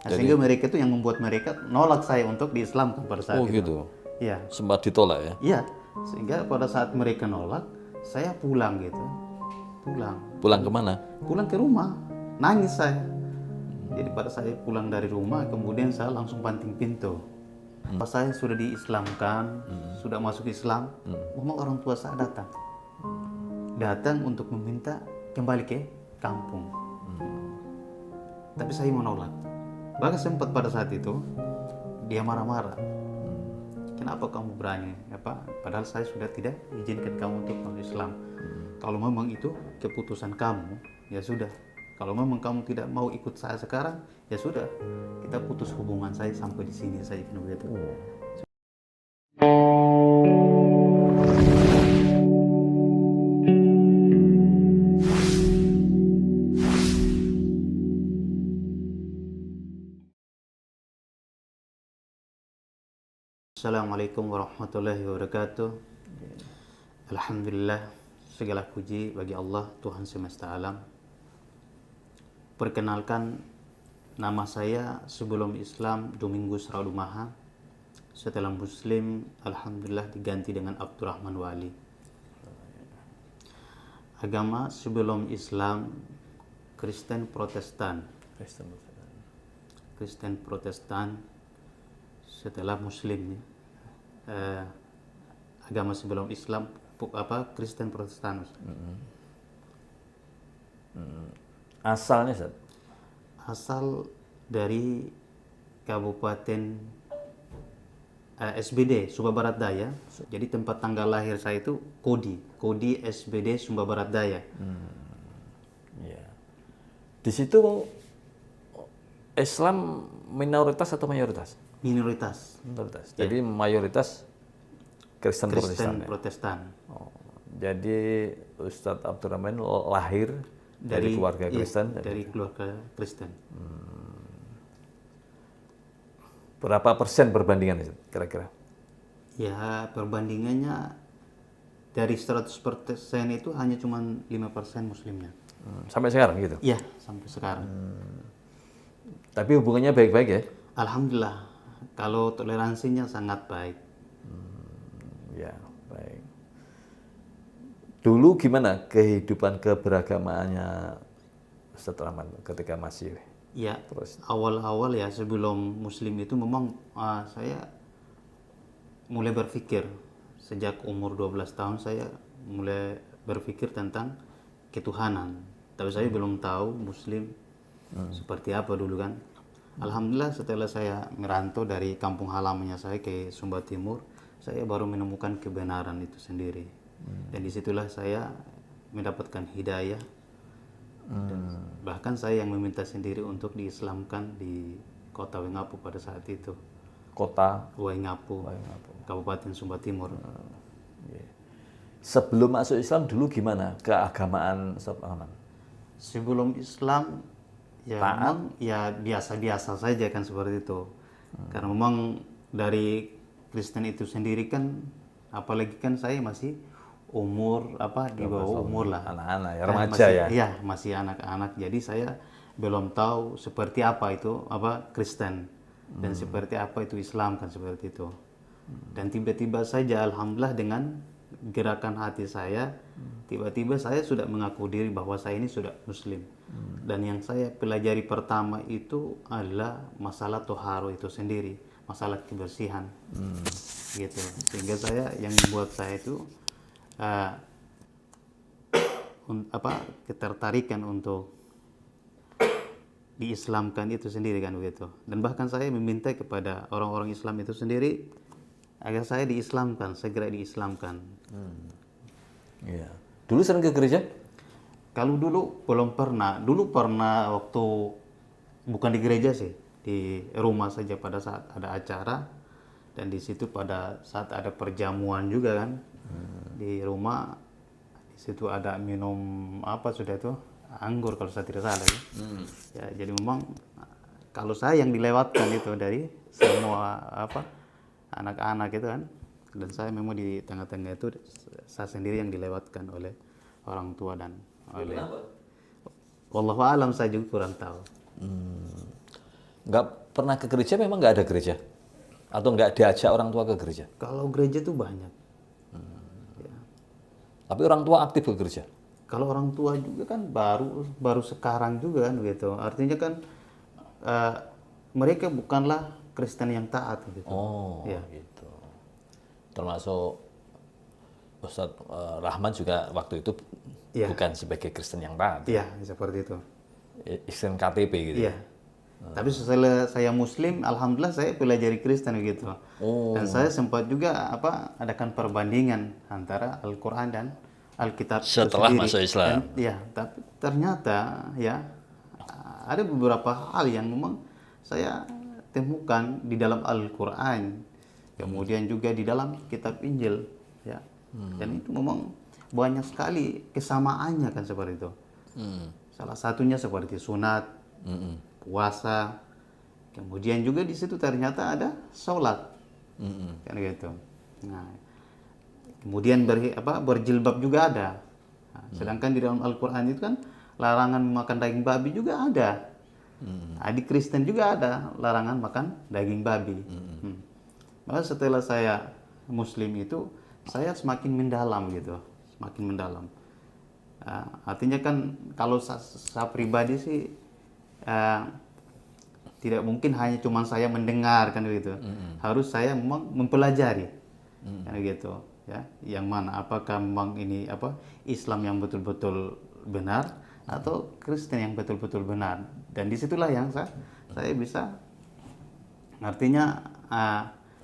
Nah, sehingga mereka itu yang membuat mereka nolak saya untuk diislamkan pada saat itu. gitu. Iya, Sempat ditolak ya. iya. Sehingga pada saat mereka nolak, saya pulang gitu. Pulang kemana? Pulang ke rumah, nangis saya. Jadi pada saya pulang dari rumah, kemudian saya langsung banting pintu. Pas saya sudah diislamkan, sudah masuk Islam, memang orang tua saya datang untuk meminta kembali ke kampung. Tapi saya menolak. Bahkan sempat pada saat itu dia marah-marah. Kenapa kamu berani? Padahal saya sudah tidak izinkan kamu untuk masuk Islam. Kalau memang itu keputusan kamu, ya sudah. Kalau memang kamu tidak mau ikut saya sekarang, ya sudah. Kita putus hubungan saya sampai di sini saja kan begitu. Assalamualaikum warahmatullahi wabarakatuh. Alhamdulillah, segala puji bagi Allah Tuhan semesta alam. Perkenalkan, nama saya sebelum Islam Domingus Raudumaha. Setelah Muslim, Alhamdulillah diganti dengan Abdurrahman Wali. Agama sebelum Islam Kristen Protestan. Kristen Protestan. Setelah Muslim, agama sebelum Islam Kristen Protestan. Asalnya, Ustaz? Asal dari Kabupaten SBD Sumba Barat Daya. Jadi tempat tanggal lahir saya itu Kodi SBD Sumba Barat Daya. Ya. Di situ Islam minoritas atau mayoritas? Minoritas. Minoritas. Jadi mayoritas Kristen Kristen Protestan. Protestan. Oh, jadi Ustadz Abdurrahman lahir dari keluarga Kristen. Dari keluarga Kristen. Berapa persen perbandingan itu kira-kira? Ya, perbandingannya dari 100% itu hanya cuma 5% muslimnya. Sampai sekarang gitu? Iya, sampai sekarang. Tapi hubungannya baik-baik ya? Alhamdulillah, kalau toleransinya sangat baik. Ya, baik. Dulu gimana kehidupan keberagamaannya Ustadz Rahman ketika masih? Ya, Terus awal-awal ya sebelum muslim itu memang saya mulai berpikir. Sejak umur 12 tahun saya mulai berpikir tentang ketuhanan. Tapi saya belum tahu muslim seperti apa dulu kan. Alhamdulillah setelah saya merantau dari kampung halamannya saya ke Sumba Timur, saya baru menemukan kebenaran itu sendiri. Dan disitulah saya mendapatkan hidayah. Dan bahkan saya yang meminta sendiri untuk diislamkan di kota Wengapu pada saat itu. kota Wengapu, Kabupaten Sumba Timur. sebelum masuk Islam dulu gimana keagamaan Ustadz Rahman? Sebelum Islam ya memang ya biasa-biasa saja kan seperti itu. Karena memang dari Kristen itu sendiri kan, apalagi kan saya masih umur di bawah umur lah. Anak-anak ya, Kan remaja masih, ya? Iya, masih anak-anak. Jadi saya belum tahu seperti apa itu Kristen dan seperti apa itu Islam kan seperti itu. Dan tiba-tiba saja alhamdulillah dengan gerakan hati saya, tiba-tiba saya sudah mengaku diri bahwa saya ini sudah muslim. Dan yang saya pelajari pertama itu adalah masalah toharo itu sendiri, masalah kebersihan. Gitu. Sehingga saya yang membuat saya itu ketertarikan untuk diislamkan itu sendiri kan begitu. Dan bahkan saya meminta kepada orang-orang Islam itu sendiri agar saya diislamkan, segera diislamkan. Iya. Dulu sering ke gereja? Kalau dulu belum pernah. Dulu pernah waktu bukan di gereja sih, di rumah saja pada saat ada acara, dan di situ pada saat ada perjamuan juga kan. Di rumah di situ ada minum sudah itu anggur kalau saya tidak salah ya. Ya, jadi memang kalau saya yang dilewatkan itu dari semua anak-anak itu kan, dan saya memang di tengah-tengah itu saya sendiri yang dilewatkan oleh orang tua dan oleh wallahu alam, saya juga kurang tahu. nggak pernah ke gereja, memang nggak ada gereja? Atau nggak diajak orang tua ke gereja? Kalau gereja tuh banyak. Ya. Tapi orang tua aktif ke gereja? Kalau orang tua juga kan baru sekarang juga kan gitu. Artinya kan eh, mereka bukanlah Kristen yang taat gitu. Oh, Ya. gitu. Termasuk Ustadz Rahman juga waktu itu Iya. bukan sebagai Kristen yang taat, Iya, seperti itu. Kristen KTP gitu. Iya. Tapi setelah saya Muslim, alhamdulillah saya pelajari Kristen gitu. Oh. Dan saya sempat juga adakan perbandingan antara Al-Qur'an dan Alkitab itu Setelah sendiri. masuk Islam. Ya, tapi ternyata ya ada beberapa hal yang memang saya temukan di dalam Al-Qur'an. Kemudian juga di dalam kitab Injil, ya. Dan itu memang banyak sekali kesamaannya kan seperti itu. Salah satunya seperti sunat, puasa, kemudian juga di situ ternyata ada sholat, kan gitu. Nah, kemudian berjilbab juga ada. Nah, sedangkan di dalam Al-Quran itu kan larangan makan daging babi juga ada. Di Kristen juga ada larangan makan daging babi. Maka setelah saya Muslim itu saya semakin mendalam gitu, semakin mendalam. Artinya kan kalau saya pribadi sih tidak mungkin hanya cuma saya mendengar kan gitu. Harus saya memang mempelajari kan gitu ya. Yang mana apakah memang ini Islam yang betul-betul benar atau Kristen yang betul-betul benar. Dan disitulah yang saya bisa artinya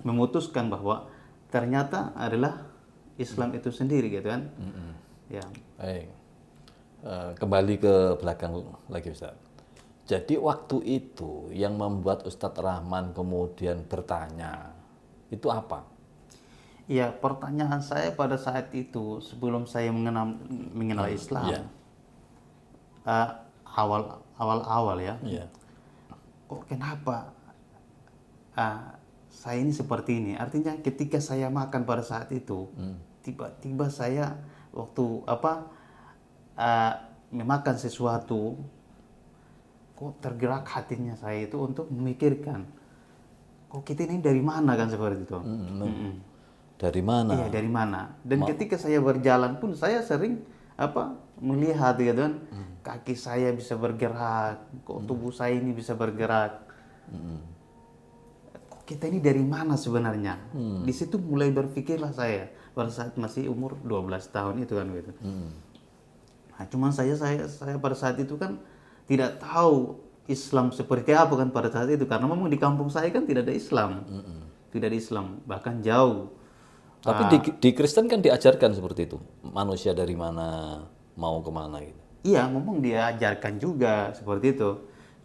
memutuskan bahwa ternyata adalah Islam itu sendiri gitu kan. Ya. Baik. Kembali ke belakang lagi Ustaz. Jadi waktu itu yang membuat Ustadz Rahman kemudian bertanya, itu apa? Ya, pertanyaan saya pada saat itu sebelum saya mengenal Islam, Iya. awal-awal ya, Iya. kok kenapa saya ini seperti ini? Artinya ketika saya makan pada saat itu, tiba-tiba saya waktu memakan sesuatu, kok tergerak hatinya saya itu untuk memikirkan, kok kita ini dari mana kan seperti itu? Dari mana? Iya, dari mana? Dan ketika saya berjalan pun saya sering melihat gitu kan, kaki saya bisa bergerak, kok tubuh saya ini bisa bergerak. Kok kita ini dari mana sebenarnya? Di situ mulai berpikirlah saya pada saat masih umur 12 tahun itu kan gitu. Nah, cuman saya pada saat itu kan tidak tahu Islam seperti apa kan pada saat itu, karena memang di kampung saya kan tidak ada Islam. Tidak ada Islam, bahkan jauh. Tapi di Kristen kan diajarkan seperti itu. Manusia dari mana, mau kemana gitu. Iya, memang diajarkan juga seperti itu.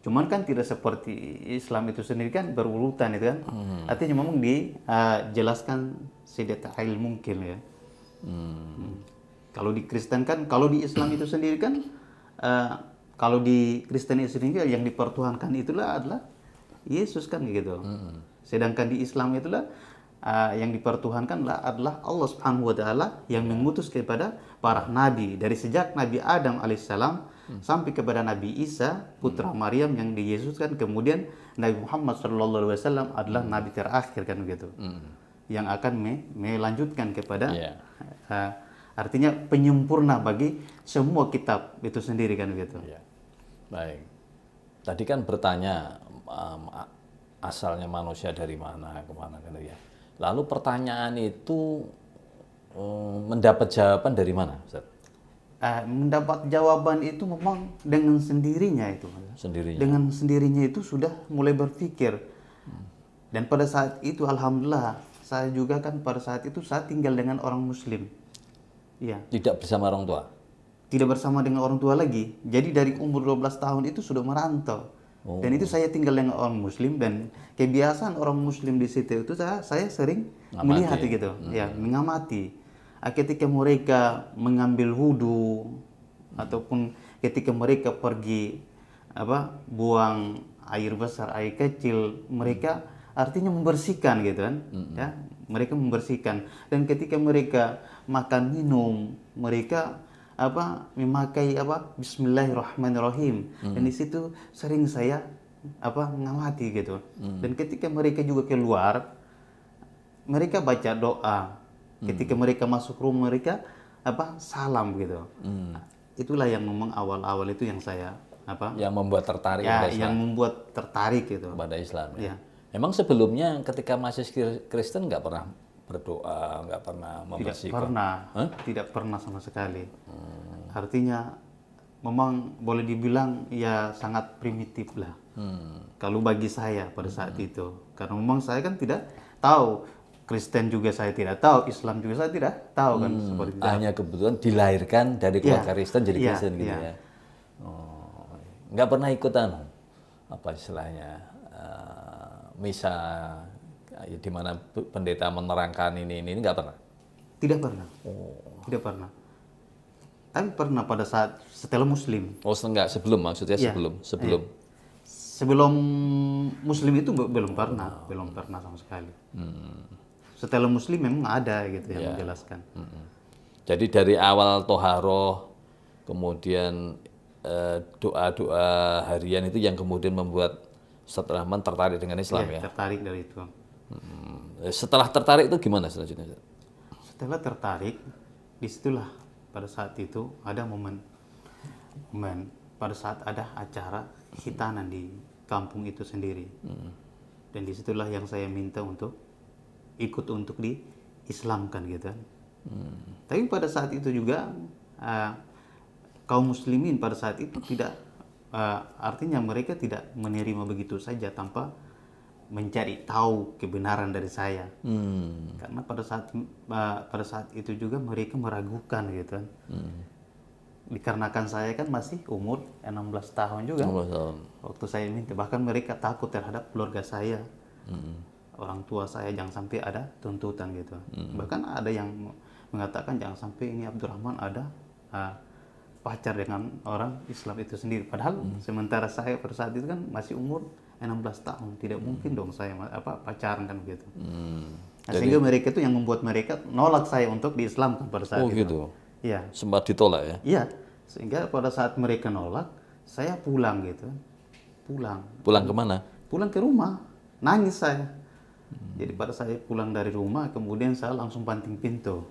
Cuman kan tidak seperti Islam itu sendiri kan berurutan itu kan. Artinya memang dijelaskan sedetail mungkin ya. Kalau di Kristen kan, kalau di Islam itu sendiri kan, kalau di Kristen itu sendiri yang dipertuhankan itulah adalah Yesus kan gitu. Sedangkan di Islam itulah yang dipertuhankan adalah Allah Subhanahu wa taala yang mengutus kepada para nabi dari sejak Nabi Adam alaihissalam sampai kepada Nabi Isa putra Maryam yang diyesuskan, kemudian Nabi Muhammad sallallahu alaihi wasallam adalah nabi terakhir kan begitu. Yang akan melanjutkan kepada artinya penyempurna bagi semua kitab itu sendiri kan begitu. Ya. Baik. Tadi kan bertanya asalnya manusia dari mana kemana kan ya. Lalu pertanyaan itu mendapat jawaban dari mana, Ustaz? Mendapat jawaban itu memang dengan sendirinya itu. Sendirinya. Dengan sendirinya itu sudah mulai berpikir. Dan pada saat itu alhamdulillah saya juga kan pada saat itu saya tinggal dengan orang Muslim. Iya. Tidak bersama orang tua? Tidak bersama dengan orang tua lagi. Jadi dari umur 12 tahun itu sudah merantau. Dan itu saya tinggal dengan orang Muslim, dan kebiasaan orang Muslim di situ itu saya sering melihat gitu, ya mengamati. Ketika mereka mengambil wudhu ataupun ketika mereka pergi buang air besar, air kecil, mereka artinya membersihkan gitu kan, ya mereka membersihkan. Dan ketika mereka makan minum, mereka memakai Bismillahirrahmanirrahim. Dan di situ sering saya ngamati gitu. Dan ketika mereka juga keluar, mereka baca doa. Ketika mereka masuk rumah mereka salam gitu. Itulah yang memang awal-awal itu yang saya yang membuat tertarik ya pada Islam, yang membuat tertarik gitu. pada Islam ya. Ya. Emang sebelumnya ketika masih Kristen nggak pernah berdoa, nggak pernah Tidak membersihkan? pernah, tidak pernah sama sekali. Artinya memang boleh dibilang ya sangat primitif lah. Kalau bagi saya pada saat itu, karena memang saya kan tidak tahu, Kristen juga saya tidak tahu, Islam juga saya tidak tahu kan seperti itu. Hanya kebetulan dilahirkan dari keluarga Kristen jadi Iya, Kristen gitu iya. ya. Oh, nggak pernah ikutan apa istilahnya misa di mana pendeta menerangkan ini nggak pernah. Tidak pernah. Tidak pernah. Tapi pernah pada saat setelah Muslim. Oh enggak, sebelum maksudnya Iya. sebelum. Sebelum Muslim itu belum pernah sama sekali. Setelah Muslim memang ada gitu yang menjelaskan. Jadi dari awal toharoh, kemudian doa-doa harian itu yang kemudian membuat setelah tertarik dengan Islam ya. Tertarik dari itu. Setelah tertarik itu gimana selanjutnya? Setelah tertarik, disitulah pada saat itu ada momen pada saat ada acara khitanan di kampung itu sendiri. Dan disitulah yang saya minta untuk ikut untuk diislamkan gitu. Tapi pada saat itu juga kaum muslimin pada saat itu tidak artinya mereka tidak menerima begitu saja tanpa mencari tahu kebenaran dari saya. Karena pada saat itu juga mereka meragukan gitu kan. Dikarenakan saya kan masih umur 16 tahun juga. 16 tahun. Waktu saya minta, bahkan mereka takut terhadap keluarga saya. Orang tua saya jangan sampai ada tuntutan gitu. Bahkan ada yang mengatakan jangan sampai ini Abdurrahman ada pacar dengan orang Islam itu sendiri. Padahal sementara saya pada saat itu kan masih umur 16 tahun. Tidak mungkin dong saya pacaran kan begitu. Nah, sehingga mereka itu yang membuat mereka nolak saya untuk diislamkan pada saat itu. Gitu. Iya. Sempat ditolak ya? Iya. Sehingga pada saat mereka nolak, saya pulang gitu. Pulang kemana? Pulang ke rumah. Nangis saya. Jadi pada saya pulang dari rumah, kemudian saya langsung banting pintu.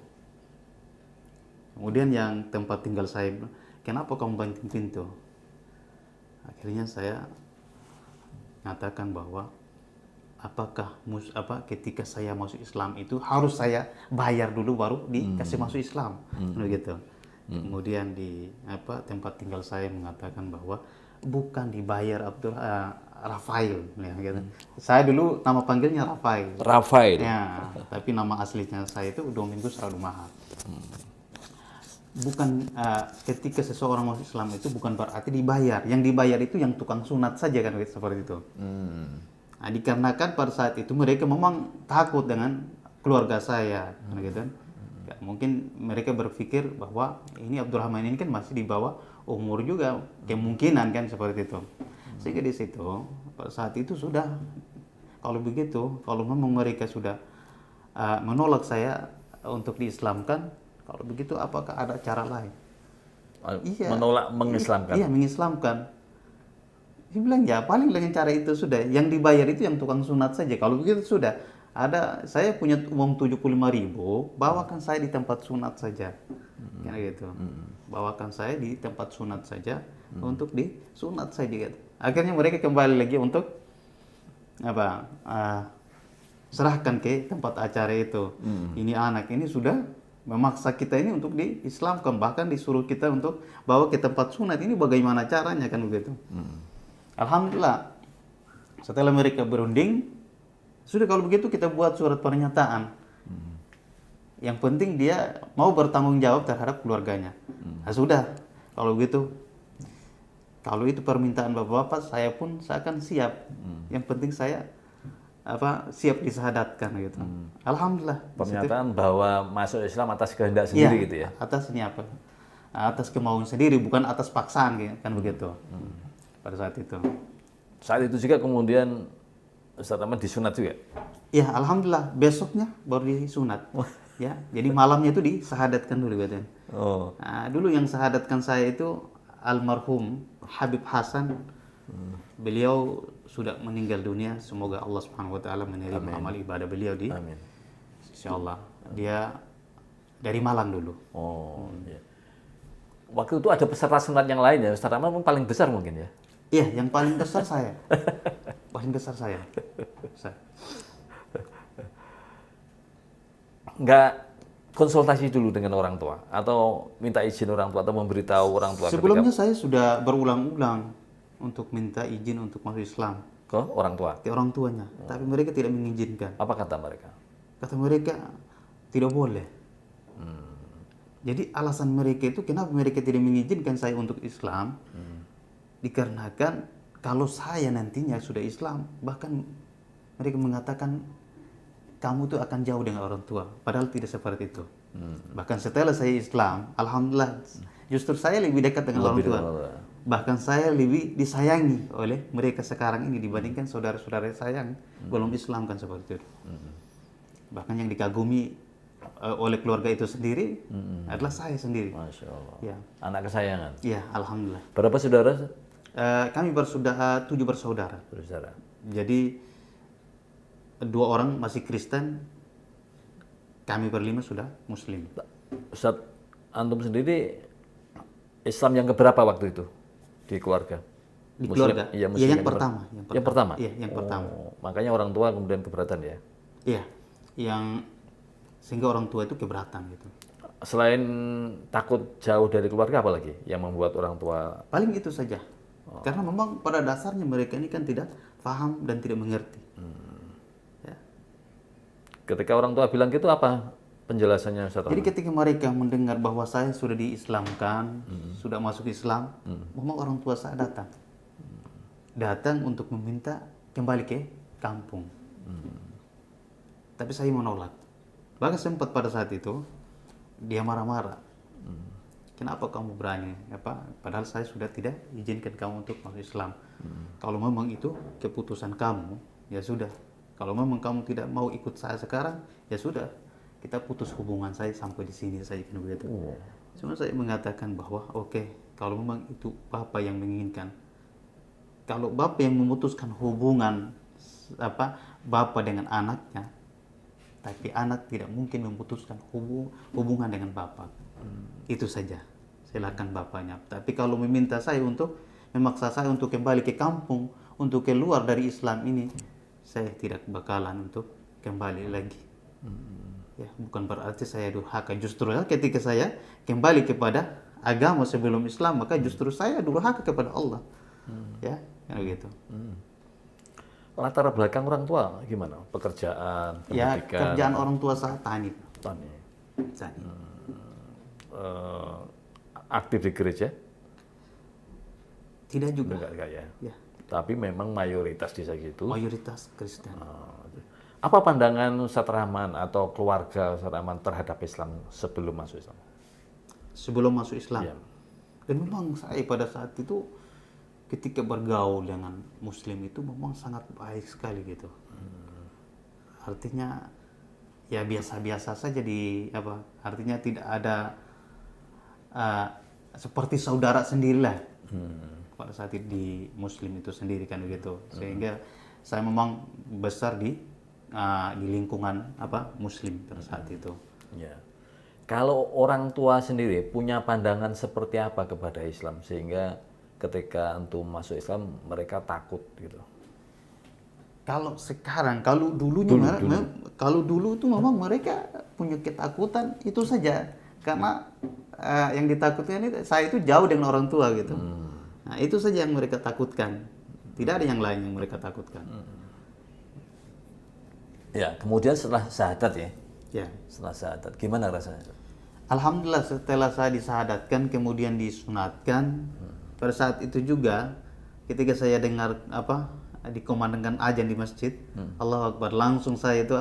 Kemudian yang tempat tinggal saya bilang, kenapa kamu banting pintu? Akhirnya saya mengatakan bahwa apakah ketika saya masuk Islam itu harus saya bayar dulu baru dikasih masuk Islam, begitu. Kemudian di tempat tinggal saya mengatakan bahwa bukan dibayar Rafael, ya, gitu. Saya dulu nama panggilnya Rafael. Rafael. Ya, tapi nama aslinya saya itu Domingus Radumaha. Bukan ketika seseorang masuk Islam itu bukan berarti dibayar. Yang dibayar itu yang tukang sunat saja kan seperti itu. Nah, dikarenakan pada saat itu mereka memang takut dengan keluarga saya, gitu. Ya, mungkin mereka berpikir bahwa ini Abdurrahman ini kan masih di bawah umur juga, kemungkinan kan seperti itu. Sehingga di situ pada saat itu sudah, kalau begitu, kalau memang mereka sudah menolak saya untuk diislamkan, kalau begitu apakah ada cara lain? Menolak mengislamkan. Iya, mengislamkan. Dia bilang ya paling dengan cara itu sudah, yang dibayar itu yang tukang sunat saja. Kalau begitu sudah, saya punya uang 75.000, bawakan saya di tempat sunat saja. Kayak gitu. Bawakan saya di tempat sunat saja untuk disunat saja gitu. Akhirnya mereka kembali lagi untuk serahkan ke tempat acara itu. Ini anak ini sudah memaksa kita ini untuk diislamkan, bahkan disuruh kita untuk bawa ke tempat sunat. Ini bagaimana caranya kan begitu. Alhamdulillah, setelah mereka berunding, sudah kalau begitu kita buat surat pernyataan. Yang penting dia mau bertanggung jawab terhadap keluarganya. Nah, sudah, kalau begitu, kalau itu permintaan bapak-bapak, saya akan siap. Yang penting saya siap disahadatkan gitu. Alhamdulillah. Pernyataan bahwa masuk Islam atas kehendak sendiri ya, gitu ya. Atas ini atas kemauan sendiri, bukan atas paksaan kan begitu. Pada saat itu. Saat itu juga kemudian Ustaz Ahmad disunat juga. Ya, alhamdulillah besoknya baru disunat. Ya, jadi malamnya itu disahadatkan dulu katanya. Oh. Nah, dulu yang sahadatkan saya itu almarhum Habib Hasan. Beliau sudah meninggal dunia, semoga Allah Subhanahu wa taala menerima amal ibadah beliau di Amin. insyaallah. Dia dari Malang dulu. Oh, iya. Waktu itu ada peserta sunat yang lain ya, Ustaz Rahman paling besar mungkin ya? Iya, yang paling besar saya. Paling besar saya. Nggak konsultasi dulu dengan orang tua atau minta izin orang tua atau memberitahu orang tua Sebelumnya saya sudah berulang-ulang untuk minta izin untuk masuk Islam ke orang tua. ke orang tuanya, tapi mereka tidak mengizinkan. Apa kata mereka? Kata mereka tidak boleh. Jadi alasan mereka itu kenapa mereka tidak mengizinkan saya untuk Islam? Dikarenakan kalau saya nantinya sudah Islam, bahkan mereka mengatakan kamu tuh akan jauh dengan orang tua. Padahal tidak seperti itu. Bahkan setelah saya Islam, alhamdulillah, justru saya lebih dekat dengan orang tua. Bahkan saya lebih disayangi oleh mereka sekarang ini dibandingkan saudara-saudara saya yang belum Islam kan seperti itu. Bahkan yang dikagumi oleh keluarga itu sendiri adalah saya sendiri. Masya Allah. Ya, Anak kesayangan. ya, alhamdulillah. Berapa saudara? Kami bersaudara 7 bersaudara. Bersaudara. Jadi 2 orang masih Kristen, kami berlima sudah Muslim. Ustaz, antum sendiri Islam yang keberapa waktu itu di keluarga? Di keluarga? Iya, Iya, yang pertama. Yang pertama? Iya, yang pertama. Makanya orang tua kemudian keberatan ya? Iya, yang sehingga orang tua itu keberatan gitu. Selain takut jauh dari keluarga, apa lagi yang membuat orang tua? Paling itu saja. Karena memang pada dasarnya mereka ini kan tidak paham dan tidak mengerti. Ya. Ketika orang tua bilang gitu, apa penjelasannya Ustaz? Jadi ketika mereka mendengar bahwa saya sudah diislamkan, sudah masuk Islam, memang orang tua saya datang. Datang untuk meminta kembali ke kampung. Tapi saya menolak. Bahkan sempat pada saat itu dia marah-marah. Kenapa kamu berani? Padahal saya sudah tidak izinkan kamu untuk masuk Islam. Kalau memang itu keputusan kamu, ya sudah. Kalau memang kamu tidak mau ikut saya sekarang, ya sudah. Kita putus hubungan saya sampai di sini saja kan begitu. Cuma saya mengatakan bahwa oke, kalau memang itu Bapak yang menginginkan, kalau Bapak yang memutuskan hubungan Bapak dengan anaknya, tapi anak tidak mungkin memutuskan hubungan dengan Bapak. Itu saja. Silakan Bapaknya. Tapi kalau meminta saya untuk memaksa saya untuk kembali ke kampung, untuk keluar dari Islam ini, saya tidak bakalan untuk kembali lagi. Ya, bukan berarti saya durhaka. Justru ketika saya kembali kepada agama sebelum Islam, maka justru saya durhaka kepada Allah. Ya, kan begitu. Latar belakang orang tua gimana? Pekerjaan, Ya, pendidikan? kerjaan orang tua saya tani. Tani. Tani. Aktif di gereja? Tidak juga. Enggak ya. Ya, Tapi memang mayoritas desa gitu. mayoritas Kristen. Apa pandangan Ustaz Rahman atau keluarga Ustaz Rahman terhadap Islam sebelum masuk Islam? Sebelum masuk Islam. Iya. Dan memang saya pada saat itu ketika bergaul dengan Muslim itu memang sangat baik sekali gitu. Artinya ya biasa-biasa saja artinya tidak ada seperti saudara sendirilah pada saat itu di Muslim itu sendiri kan begitu. Sehingga saya memang besar di lingkungan Muslim pada saat itu. Ya. Kalau orang tua sendiri punya pandangan seperti apa kepada Islam sehingga ketika antum masuk Islam mereka takut gitu? Kalau sekarang, kalau dulu itu memang mereka punya ketakutan itu saja karena yang ditakutkan itu saya itu jauh dengan orang tua gitu. Nah, itu saja yang mereka takutkan. Tidak ada yang lain yang mereka takutkan. Ya, kemudian setelah syahadat ya. Ya. Setelah syahadat gimana rasanya? Alhamdulillah setelah saya disahadatkan kemudian disunatkan, pada saat itu juga ketika saya dengar dikomandangkan azan di masjid, Allahu Akbar, langsung saya itu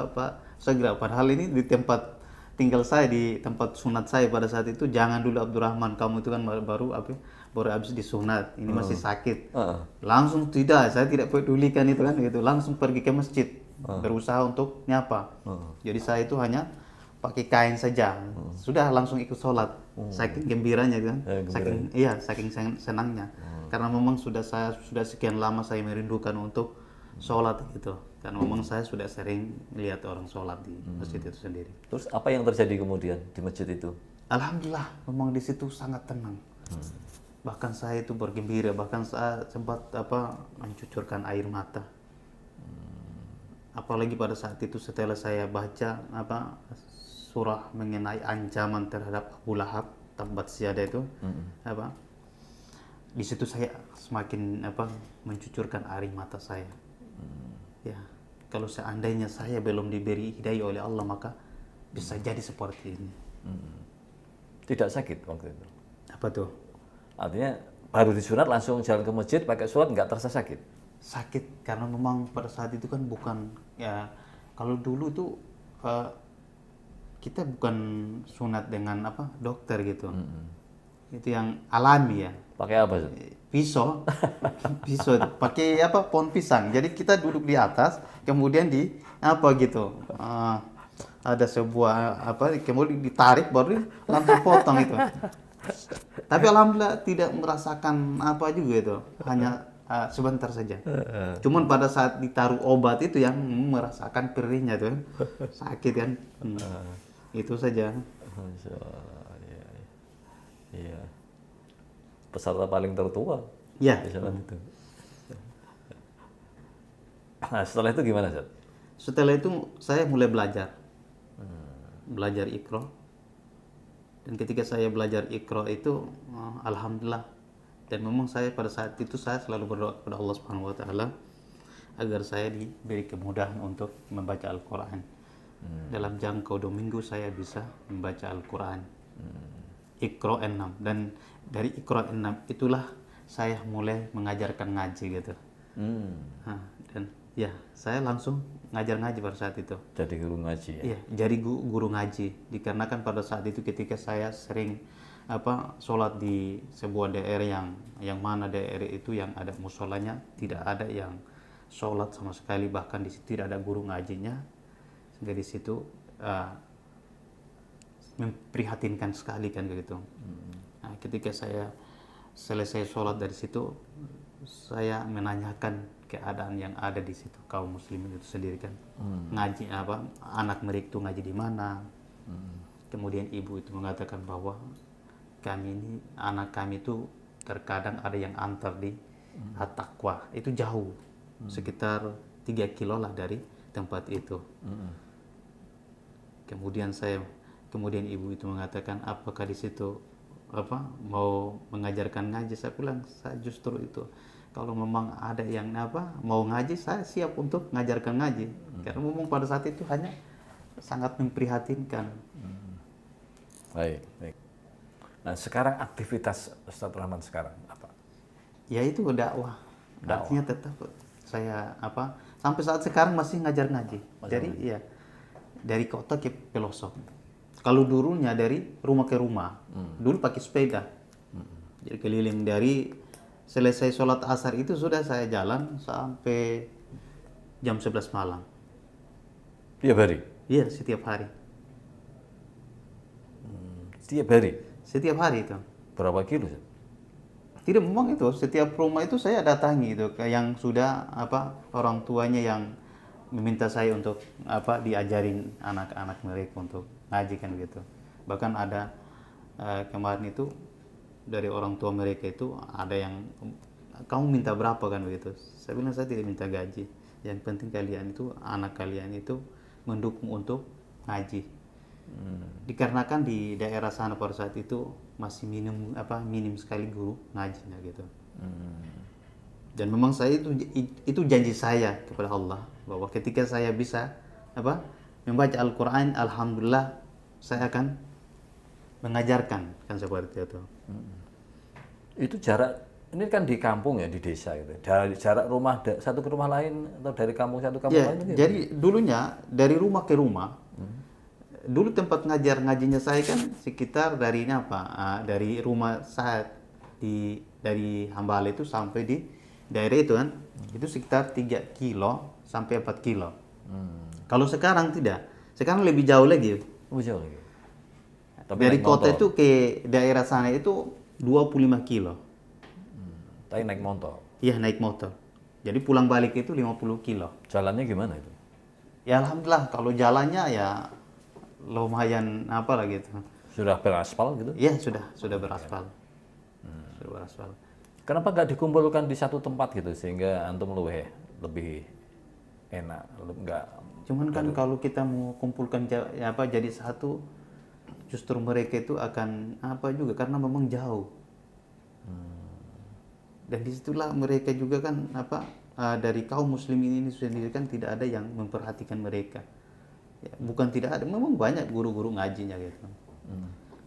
segera, padahal ini di tempat tinggal saya, di tempat sunat saya pada saat itu, jangan dulu Abdurrahman, kamu itu kan baru habis disunat, ini masih sakit. Langsung tidak, saya tidak pedulikan itu kan gitu, langsung pergi ke masjid, berusaha untuk nyapa. Jadi saya itu hanya pakai kain saja, sudah langsung ikut sholat, saking gembiranya kan, saking senangnya. Karena memang sudah sekian lama saya merindukan untuk sholat gitu. Karena memang saya sudah sering lihat orang sholat di masjid itu sendiri. Terus apa yang terjadi kemudian di masjid itu? Alhamdulillah, memang di situ sangat tenang. Bahkan saya itu bergembira, bahkan saya sempat mencucurkan air mata. Apalagi pada saat itu setelah saya baca surah mengenai ancaman terhadap Abu Lahab, Tabbat Yada itu, di situ saya semakin mencucurkan air mata saya. Ya, kalau seandainya saya belum diberi hidayah oleh Allah, maka bisa jadi seperti ini. Tidak sakit waktu itu? Apa tuh? Artinya baru disunat langsung jalan ke masjid pakai sholat, nggak terasa sakit? Sakit karena memang pada saat itu kan bukan ya, kalau dulu tuh kita bukan sunat dengan dokter gitu. Itu yang alami ya. Pakai apa sih? Pisau, pisau pakai pohon pisang. Jadi kita duduk di atas, kemudian gitu. Ada sebuah kemudian ditarik baru langsung potong itu. Tapi alhamdulillah tidak merasakan apa juga itu, hanya sebentar saja. Cuman pada saat ditaruh obat itu yang merasakan perihnya tuh, sakit kan. Itu saja. Masya Allah, iya. Peserta paling tertua Ya. di saat itu. Nah, setelah itu gimana, Zat? Setelah itu saya mulai belajar. Belajar Iqra. Dan ketika saya belajar Iqra itu alhamdulillah, dan memang saya pada saat itu saya selalu berdoa kepada Allah Subhanahu wa taala agar saya diberi kemudahan untuk membaca Al-Qur'an. Dalam jangka 2 minggu saya bisa membaca Al-Qur'an. Iqra 6, dan dari Iqra 6 itulah saya mulai mengajarkan ngaji gitu. Dan ya saya langsung ngajar ngaji pada saat itu. Jadi guru ngaji ya? Iya, jadi guru ngaji. Dikarenakan pada saat itu ketika saya sering sholat di sebuah daerah yang mana daerah itu yang ada musolanya tidak ada yang sholat sama sekali, bahkan di situ tidak ada guru ngajinya, sehingga di situ memprihatinkan sekali kan gitu. Nah, ketika saya selesai sholat dari situ, saya menanyakan keadaan yang ada di situ kaum muslimin itu sendiri kan. Ngaji anak mereka itu ngaji di mana. Kemudian ibu itu mengatakan bahwa anak kami itu terkadang ada yang antar di At-Taqwa, itu jauh, sekitar 3 kilo lah dari tempat itu. Kemudian ibu itu mengatakan, apakah di situ mau mengajarkan ngaji? Saya bilang, saya justru itu, kalau memang ada yang mau ngaji, saya siap untuk mengajarkan ngaji. Karena memang pada saat itu hanya sangat memprihatinkan. Baik. Nah, sekarang aktivitas Ustadz Rahman sekarang apa? Ya itu dakwah. Artinya tetap saya sampai saat sekarang masih ngajar ngaji. Dari kota ke pelosok. Kalau dulunya dari rumah ke rumah, dulu pakai sepeda. Jadi keliling dari selesai sholat asar itu sudah saya jalan sampai jam 11 malam. Tiap hari? Iya, setiap hari. Setiap hari? Setiap hari itu. Berapa kilo? Tidak, memang itu setiap rumah itu saya datangi itu, yang sudah orang tuanya yang meminta saya untuk diajarin anak-anak mereka untuk ngaji kan gitu. Bahkan ada kemarin itu dari orang tua mereka itu ada yang, kamu minta berapa kan begitu. Saya bilang saya tidak minta gaji, yang penting kalian itu, anak kalian itu mendukung untuk ngaji. Dikarenakan di daerah sana pada saat itu masih minim sekali guru ngajinya gitu. Dan memang saya itu janji saya kepada Allah bahwa ketika saya bisa membaca Al-Quran, alhamdulillah saya akan mengajarkan kan seperti itu. Itu jarak, ini kan di kampung ya, di desa gitu. Dari jarak rumah satu ke rumah lain atau dari kampung satu ke kampung lain gitu? Jadi dulunya dari rumah ke rumah. Dulu tempat ngajinya saya kan sekitar dari dari rumah saya dari Hambali itu sampai di daerah itu kan, itu sekitar 3 kilo sampai 4 kilo. Kalau sekarang tidak, sekarang lebih jauh lagi. Lebih jauh lagi. Tapi dari kota itu ke daerah sana itu 25 kilo. Tapi naik motor. Iya, naik motor. Jadi pulang balik itu 50 kilo. Jalannya gimana itu? Ya alhamdulillah, kalau jalannya ya lumayan apa lah gitu. Sudah beraspal gitu? Iya, sudah beraspal. Sudah beraspal. Kenapa nggak dikumpulkan di satu tempat gitu sehingga antum lebih enak, nggak? Cuman kan kalau kita mau kumpulkan jadi satu, justru mereka itu akan apa juga karena memang jauh. Dan disitulah mereka juga kan dari kaum muslimin ini sendiri kan tidak ada yang memperhatikan mereka. Ya, bukan tidak ada, memang banyak guru-guru ngajinya gitu.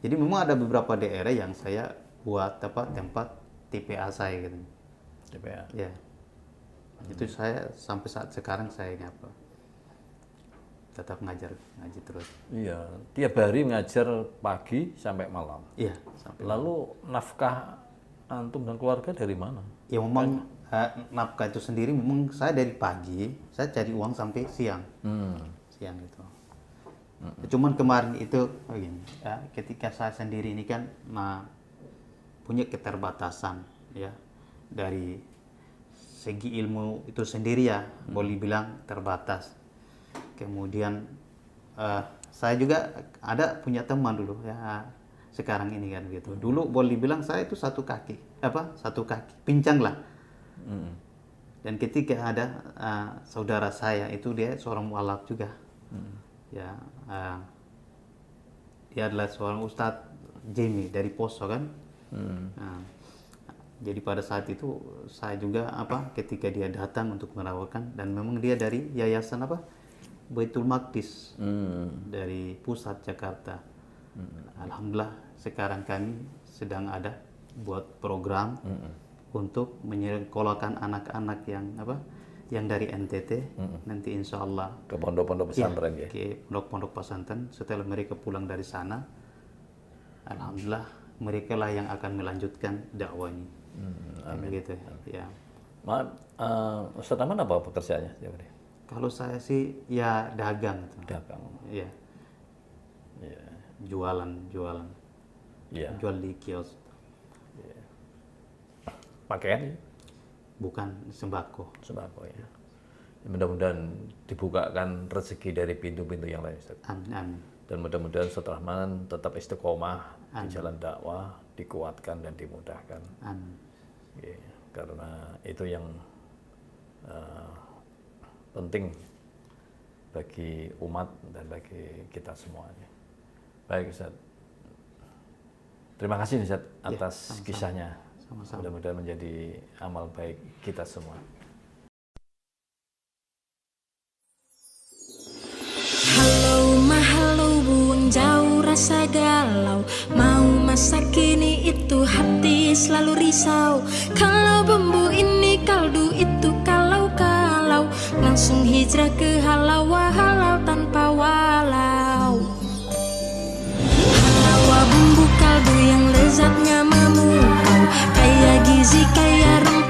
Jadi memang ada beberapa daerah yang saya buat tempat TPA saya gitu. TPA. Ya. Itu saya sampai saat sekarang saya tetap ngaji terus. Iya, tiap hari ngajar pagi sampai malam. Iya, sampai. Lalu nafkah antum dan keluarga dari mana? Ya memang nafkah itu sendiri memang saya dari pagi saya cari uang sampai siang. Siang itu. Cuman kemarin itu begini, ketika saya sendiri ini kan punya keterbatasan ya dari segi ilmu itu sendiri ya boleh bilang terbatas. Kemudian saya juga punya teman dulu ya sekarang ini kan gitu. Dulu boleh bilang saya itu satu kaki pincang lah. Dan ketika ada saudara saya itu dia seorang mualaf juga. Ya, dia adalah seorang ustadz Jimmy dari Poso kan. Jadi pada saat itu saya juga ketika dia datang untuk merawatkan dan memang dia dari yayasan Baitul Maqdis dari pusat Jakarta. Alhamdulillah sekarang kami sedang ada buat program untuk menyekolahkan anak-anak yang dari NTT nanti insya Allah ke pondok-pondok pesantren ya, ke pondok-pondok pesantren. Setelah mereka pulang dari sana, alhamdulillah mereka lah yang akan melanjutkan dakwah ini. Amin. Gitu ya. Maaf, Ustaz Ahmad apa pekerjaannya? Kalau saya sih ya dagang gitu. Dagang. Iya. Iya. Jualan. Iya. Jual di kios. Pakaian? Bukan sembako. Sembako ya. Mudah-mudahan dibukakan rezeki dari pintu-pintu yang lain, Ustaz. Amin. Dan mudah-mudahan Ustaz Rahman tetap istiqomah di jalan dakwah, dikuatkan dan dimudahkan. Amin. Ya, karena itu yang penting bagi umat dan bagi kita semuanya. Baik Ustaz. Terima kasih Ustaz atas sama-sama. kisahnya. Sama-sama. Mudah-mudahan menjadi amal baik kita semua. Halo buang jauh rasa galau. Mau masa kini itu hati selalu risau. Kalau bumbu ini kaldu itu kalau langsung hijrah ke halal tanpa walau. Halawa bumbu kaldu yang lezatnya memukau, kaya gizi kaya rempah.